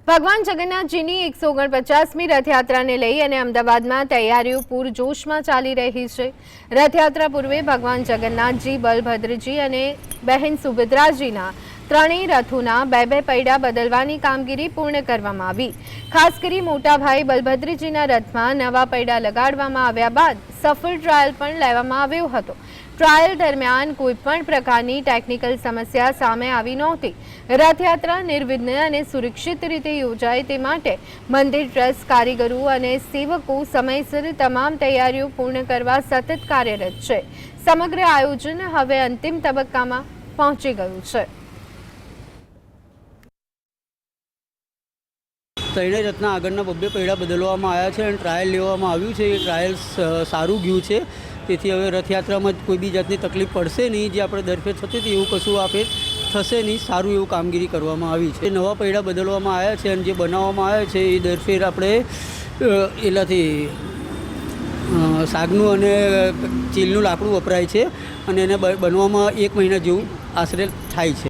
ભગવાન જગન્નાથજીની 149મી રથયાત્રાને લઈ અને અમદાવાદમાં તૈયારીઓ પૂરજોશમાં ચાલી રહી છે। રથયાત્રા પૂર્વે ભગવાન જગન્નાથજી, બલભદ્રજી અને બહેન સુભદ્રાજીના ત્રણેય રથોના બે પૈડા બદલવાની કામગીરી પૂર્ણ કરવામાં આવી। ખાસ કરી મોટા ભાઈ બલભદ્રજીના રથમાં નવા પૈડા લગાડવામાં આવ્યા બાદ સફળ ટ્રાયલ પણ લેવામાં આવ્યો હતો। ટ્રાયલ દરમિયાન કોઈપણ પ્રકારની ટેકનિકલ સમસ્યા સામે આવી નહોતી। રથયાત્રા નિર્વિઘ્ન અને સુરક્ષિત રીતે યોજાય તે માટે મંદિર ટ્રસ્ટ, કારીગરો અને સેવકો સમયસર તમામ તૈયારીઓ પૂર્ણ કરવા સતત કાર્યરત છે। સમગ્ર આયોજન હવે અંતિમ તબક્કામાં પહોંચી ગયું છે। ત્રણેય રથના આગળના બબ્બે પૈડા બદલવામાં આવ્યા છે અને ટ્રાયલ લેવામાં આવ્યું છે। એ ટ્રાયલ સારું ગયું છે, તેથી હવે રથયાત્રામાં કોઈ બી જાતની તકલીફ પડશે નહીં। જે આપણે દરફેર થતું હતું એવું કશું આ ફેર થશે નહીં। સારું એવું કામગીરી કરવામાં આવી છે। નવા પૈડા બદલવામાં આવ્યા છે અને જે બનાવવામાં આવ્યા છે એ દરફેર આપણે એનાથી સાગનું અને ચીલનું લાકડું વપરાય છે અને એને બનવામાં 1 મહિના જેવું આશરે થાય છે।